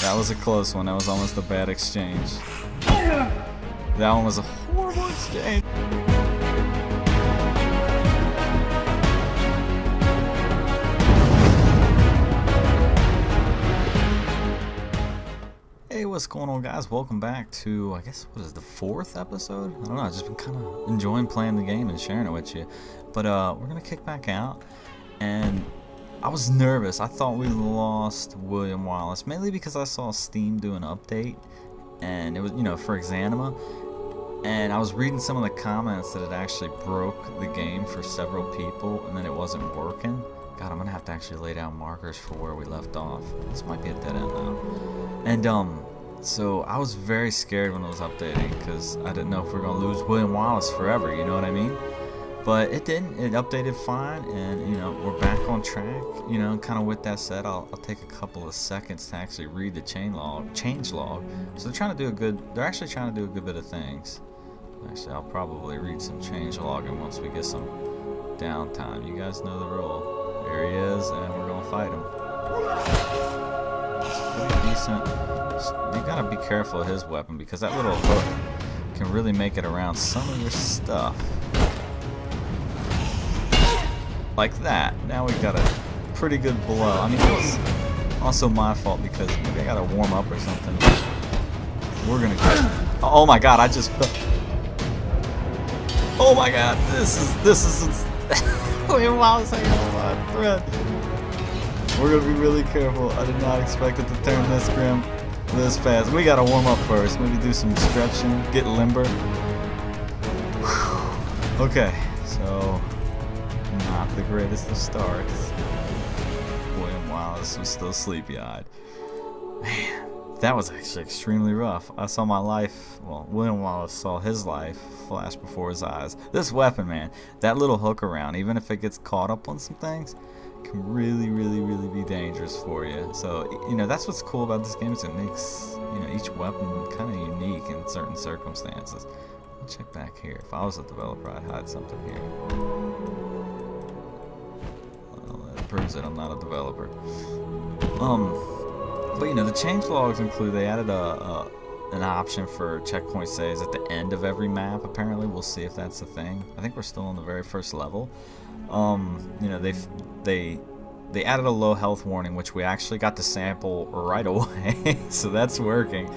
That was a close one. That was almost a bad exchange. That one was a horrible exchange. Hey, what's going on, guys? Welcome back to, I guess, what is the 4th episode? I don't know, I've just been kind of enjoying playing the game and sharing it with you. But we're going to kick back out, and I was nervous. I thought we lost William Wallace, mainly because I saw Steam do an update, and it was, you know, for Exanima. And I was reading some of the comments that it actually broke the game for several people, and then it wasn't working. God, I'm going to have to actually lay down markers for where we left off. This might be a dead end, though. And, so I was very scared when it was updating, because I didn't know if we were going to lose William Wallace forever, you know what I mean? But it didn't. It updated fine, and, you know, we're back on track. You know, kind of with that said, I'll take a couple of seconds to actually read the change log. So they're actually trying to do a good bit of things. Actually, I'll probably read some change logging once we get some downtime. You guys know the rule. Here he is, and we're going to fight him. It's pretty decent. You got to be careful of his weapon, because that little hook can really make it around some of your stuff. Like that. Now we got a pretty good blow. I mean, it was also my fault, because maybe I got to warm up or something. We're going to get... Oh my god, I just fell. Oh my god, this is William Wallace hanging on my thread. We're gonna be really careful. I did not expect it to turn this grim this fast. We gotta warm up first. Maybe do some stretching, get limber. Whew. Okay, so not the greatest of starts. William Wallace was still sleepy-eyed. Man. That was actually extremely rough. I saw my life, well, William Wallace saw his life flash before his eyes. This weapon, man, that little hook around, even if it gets caught up on some things, can really be dangerous for you. So, you know, that's what's cool about this game, is it makes, you know, each weapon kind of unique in certain circumstances. I'll check back here. If I was a developer, I'd hide something here. Well, that proves that I'm not a developer. But, you know, the change logs include, they added an option for checkpoint saves at the end of every map, apparently. We'll see if that's a thing. I think we're still on the very first level. You know, they added a low health warning, which we actually got to sample right away, so that's working.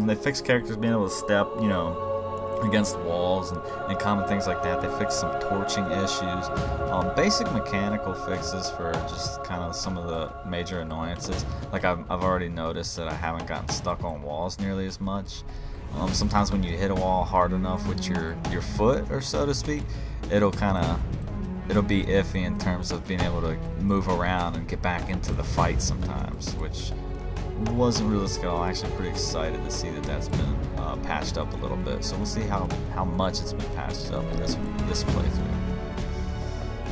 They fixed characters being able to step, you know, against walls and common things like that. They fixed some torching issues, basic mechanical fixes for just kind of some of the major annoyances. Like I've already noticed that I haven't gotten stuck on walls nearly as much. Sometimes when you hit a wall hard enough with your foot, or so to speak, it'll be iffy in terms of being able to move around and get back into the fight sometimes, which wasn't realistic at all. I'm actually pretty excited to see that that's been patched up a little bit. So we'll see how much it's been patched up in this playthrough.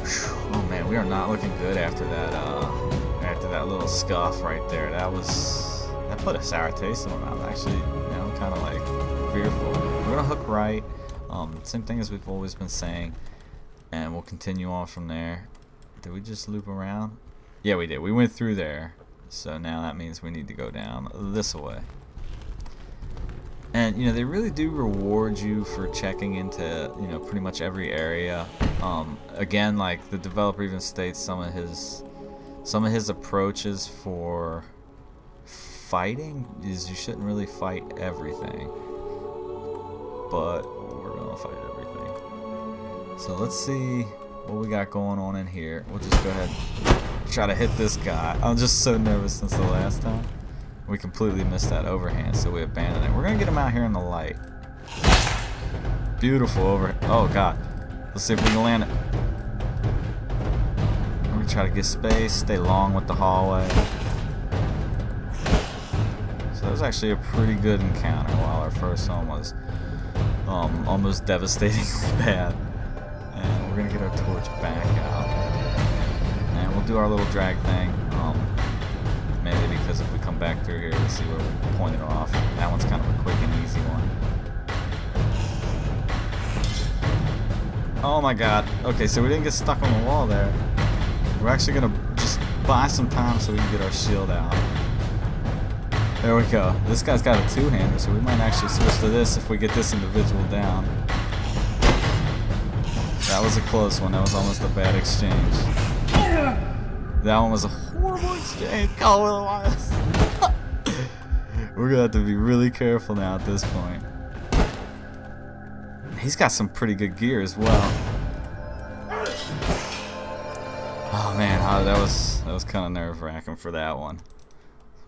Whew. Oh man, we are not looking good after that little scuff right there. That put a sour taste in my mouth. Actually, now I'm kind of like fearful. We're gonna hook right. Same thing as we've always been saying, and we'll continue on from there. Did we just loop around? Yeah, we did. We went through there. So now that means we need to go down this way. And, you know, they really do reward you for checking into, you know, pretty much every area. Again, like the developer even states, some of his approaches for fighting is you shouldn't really fight everything. But we're gonna fight everything. So let's see what we got going on in here. We'll just go ahead and try to hit this guy. I'm just so nervous since the last time. We completely missed that overhand, so we abandoned it. We're gonna get him out here in the light. Beautiful overhand. Oh god. Let's see if we can land it. We're gonna try to get space, stay long with the hallway. So that was actually a pretty good encounter, while our first one was almost devastatingly bad. And we're gonna get our torch back out. And we'll do our little drag thing. Mainly because if we come back through here, we'll see where we pointed off. That one's kind of a quick and easy one. Oh my god. Okay, so we didn't get stuck on the wall there. We're actually going to just buy some time so we can get our shield out. There we go. This guy's got a two-hander, so we might actually switch to this if we get this individual down. That was a close one. That was almost a bad exchange. That one was a horrible exchange. Oh, William Wallace. We're going to have to be really careful now at this point. He's got some pretty good gear as well. Oh man, that was kind of nerve-wracking for that one.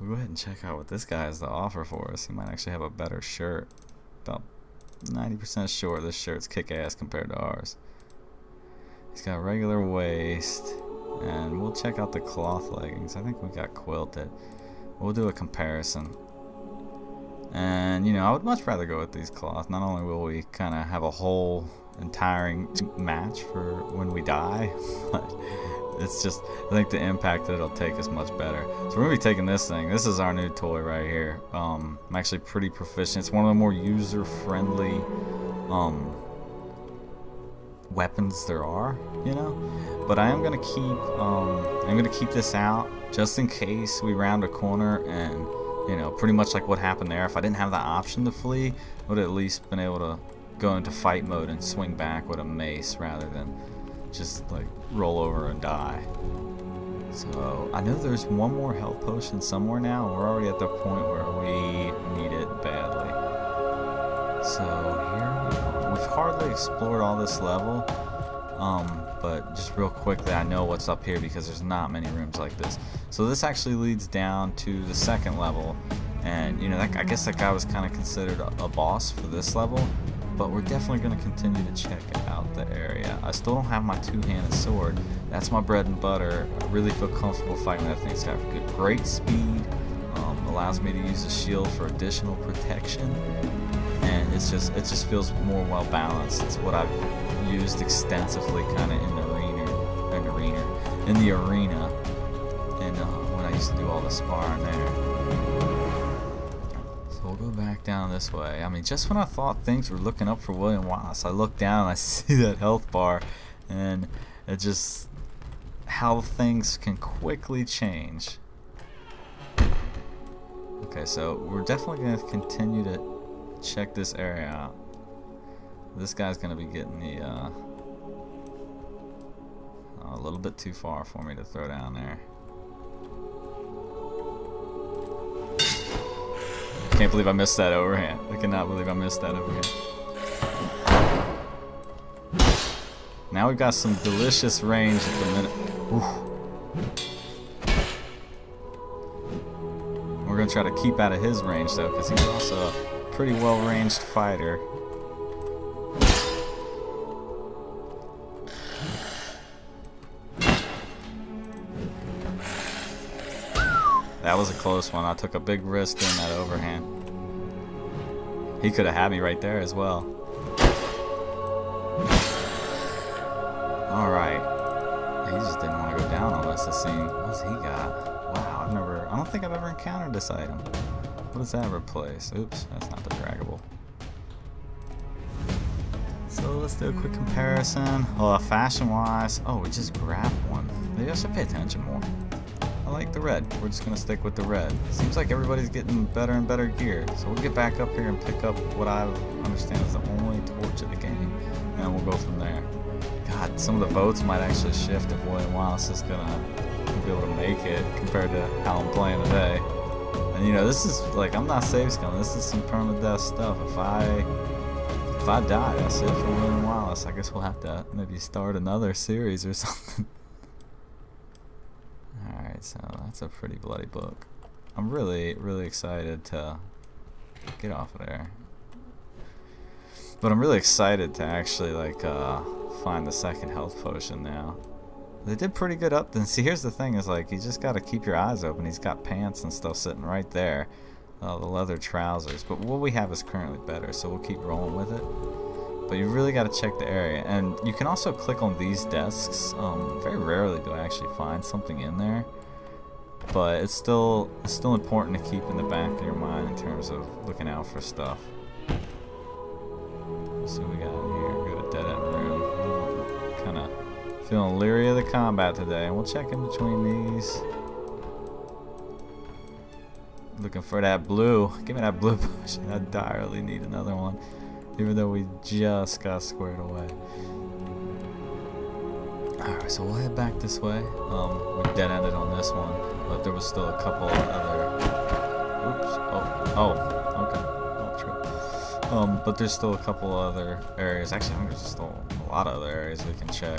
We'll go ahead and check out what this guy has to offer for us. He might actually have a better shirt. About 90% sure this shirt's kick-ass compared to ours. He's got a regular waist, and we'll check out the cloth leggings. I think we got quilted. We'll do a comparison. And, you know, I would much rather go with these cloth. Not only will we kind of have a whole entire match for when we die, but it's just, I think the impact that it'll take is much better. So we're going to be taking this thing. This is our new toy right here. I'm actually pretty proficient. It's one of the more user-friendly weapons there are, you know. But I am going to keep this out just in case we round a corner and, you know, pretty much like what happened there. If I didn't have the option to flee, I would have at least been able to go into fight mode and swing back with a mace rather than just like roll over and die. So I know there's one more health potion somewhere now. We're already at the point where we need it badly. So here we go. We've hardly explored all this level, but just real quickly, I know what's up here because there's not many rooms like this. So this actually leads down to the second level, and you know, I guess that guy was kind of considered a boss for this level. But we're definitely going to continue to check out the area. I still don't have my two-handed sword. That's my bread and butter. I really feel comfortable fighting that thing. It's got great speed. Allows me to use a shield for additional protection, and it just feels more well balanced. It's what I've used extensively, kind of in the arena, and when I used to do all the sparring there. We'll go back down this way. I mean, just when I thought things were looking up for William Wallace, I look down and I see that health bar, and it just, how things can quickly change. Okay, so we're definitely going to continue to check this area out. This guy's going to be getting the, a little bit too far for me to throw down there. Can't believe I missed that overhand. I cannot believe I missed that overhand. Now we've got some delicious range at the minute. Oof. We're going to try to keep out of his range though, because he's also a pretty well-ranged fighter. That was a close one. I took a big risk in that overhand. He could have had me right there as well. Alright. He just didn't want to go down on us. Let's see. What's he got? Wow, I don't think I've ever encountered this item. What does that replace? Oops, that's not the draggable. So let's do a quick comparison. Fashion-wise, we just grabbed one. Maybe I should pay attention more. I like the red. We're just going to stick with the red. Seems like everybody's getting better and better gear. So we'll get back up here and pick up what I understand is the only torch of the game. And we'll go from there. God, some of the votes might actually shift if William Wallace is going to be able to make it compared to how I'm playing today. And you know, this is like, I'm not safe scaling. This is some Perma-Death stuff. If I die, that's it for William Wallace. I guess we'll have to maybe start another series or something. Alright, so that's a pretty bloody book. I'm really, really excited to get off of there. But I'm really excited to actually like find the second health potion now. They did pretty good up then. See, here's the thing is like, you just got to keep your eyes open. He's got pants and stuff sitting right there. The leather trousers. But what we have is currently better, so we'll keep rolling with it. But you really got to check the area, and you can also click on these desks. Very rarely do I actually find something in there, but it's still important to keep in the back of your mind in terms of looking out for stuff. Let's see what we got here. Go to dead end room. Kind of feeling leery of the combat today, and we'll check in between these. Looking for that blue. Give me that blue potion. I direly need another one. Even though we just got squared away. Alright, so we'll head back this way. We dead-ended on this one, but there was still a couple other... Oops. Okay. But there's still a couple other areas. Actually, I think there's still a lot of other areas we can check.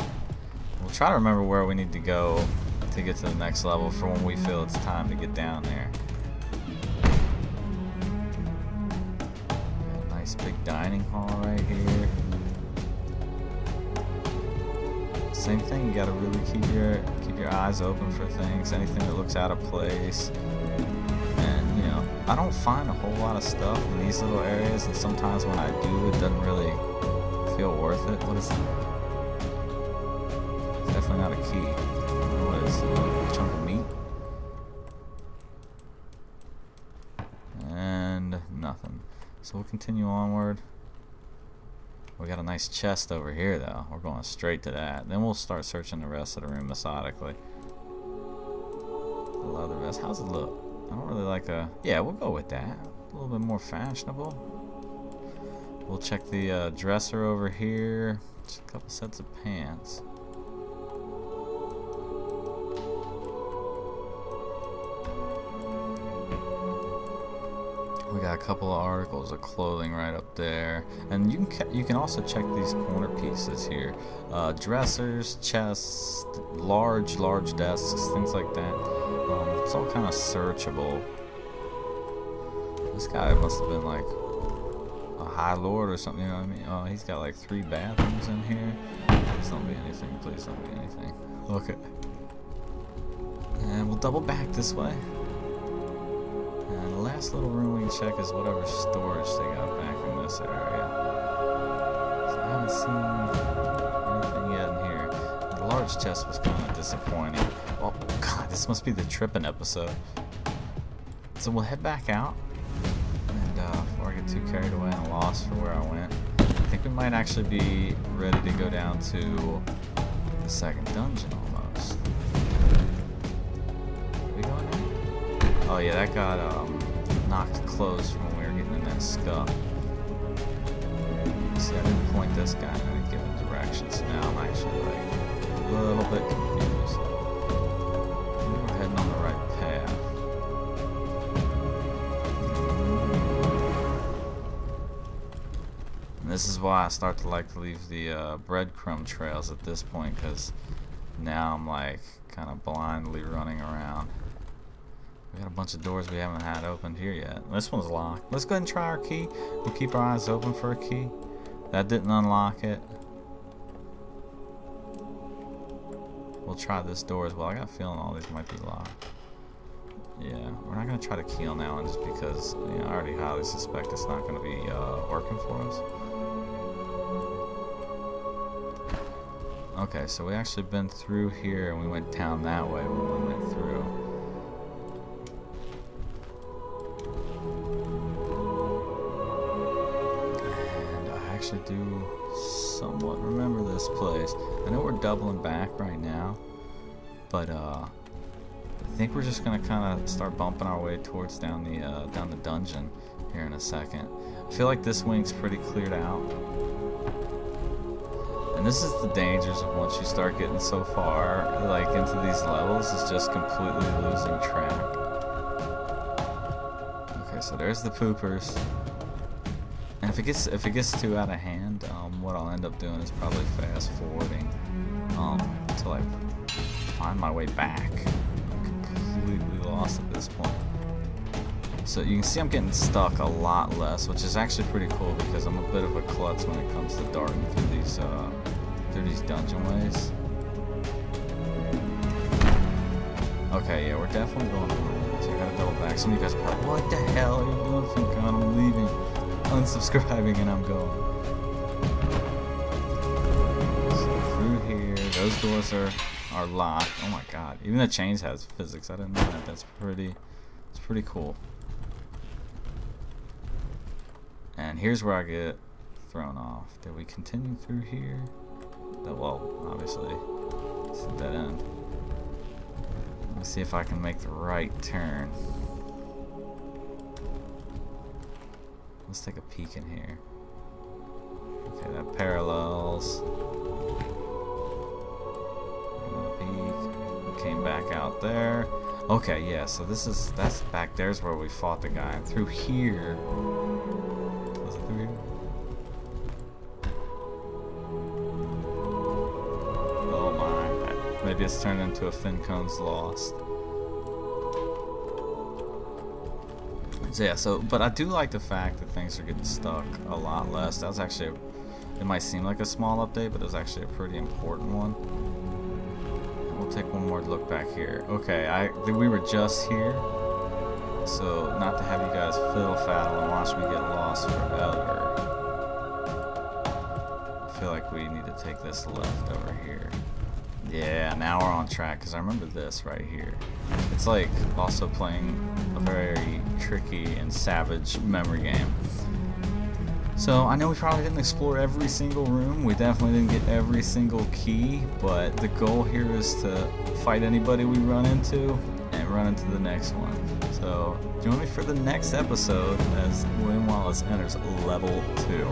We'll try to remember where we need to go to get to the next level for when we feel it's time to get down there. Nice big dining hall right here. Same thing, you gotta really keep your eyes open for things, anything that looks out of place. And you know, I don't find a whole lot of stuff in these little areas, and sometimes when I do, it doesn't really feel worth it. What is that? It's definitely not a key. What is it? A chunk of meat? And nothing. So we'll continue onward. We got a nice chest over here though. We're going straight to that. Then we'll start searching the rest of the room methodically. The leather vest. How's it look? I don't really like a... Yeah, we'll go with that. A little bit more fashionable. We'll check the dresser over here. Just a couple sets of pants. We got a couple of articles of clothing right up there, and you can also check these corner pieces here. Dressers, chests, large desks, things like that. It's all kind of searchable. This guy must have been like a high lord or something, you know what I mean? Oh, he's got like 3 bathrooms in here. Please don't be anything. Please don't be anything. Okay. And we'll double back this way. And the last little room we can check is whatever storage they got back in this area. So I haven't seen anything yet in here. The large chest was kind of disappointing. Oh god, this must be the tripping episode. So we'll head back out. And before I get too carried away and lost for where I went, I think we might actually be ready to go down to the second dungeon almost. Oh yeah, that got knocked closed from when we were getting in that scuff. See, I didn't point this guy in any given direction, so now I'm actually like a little bit confused. Maybe we're heading on the right path. And this is why I start to like to leave the breadcrumb trails at this point, because now I'm like kind of blindly running around. We got a bunch of doors we haven't had opened here yet. This one's locked. Let's go ahead and try our key. We'll keep our eyes open for a key. That didn't unlock it. We'll try this door as well. I got a feeling all these might be locked. Yeah, we're not going to try the key on that one just because, you know, I already highly suspect it's not going to be working for us. Okay, so we actually been through here and we went down that way when we went through. I do somewhat remember this place. I know we're doubling back right now, but I think we're just gonna kind of start bumping our way towards down the dungeon here in a second. I feel like this wing's pretty cleared out, and this is the dangers of once you start getting so far like into these levels, is just completely losing track. Okay, so there's the poopers. And if it gets too out of hand, what I'll end up doing is probably fast forwarding until I find my way back. I'm completely lost at this point. So you can see I'm getting stuck a lot less, which is actually pretty cool because I'm a bit of a klutz when it comes to darting through these dungeon ways. Okay, yeah, we're definitely going wrong. So I gotta double back. Some of you guys are probably, what the hell are you doing, FinKone? I'm leaving. Unsubscribing and I'm going. So through here, those doors are locked. Oh my god. Even the chains has physics. I didn't know that. It's pretty cool. And here's where I get thrown off. Did we continue through here? Well, obviously it's a dead end. Let me see if I can make the right turn. Let's take a peek in here. Okay, that parallels. Peek. Came back out there. Okay, yeah, so that's back there's where we fought the guy. And through here. Was it through here? Oh my. Maybe it's turned into a FinKone's Lost. So yeah, but I do like the fact that things are getting stuck a lot less. That was actually, it might seem like a small update, but it was actually a pretty important one. We'll take one more look back here. Okay, we were just here, so not to have you guys fiddle faddle and watch me get lost forever. I feel like we need to take this left over here. Yeah, now we're on track, because I remember this right here. It's like also playing a very tricky and savage memory game. So I know we probably didn't explore every single room, we definitely didn't get every single key, but the goal here is to fight anybody we run into and run into the next one. So join me for the next episode as William Wallace enters level 2.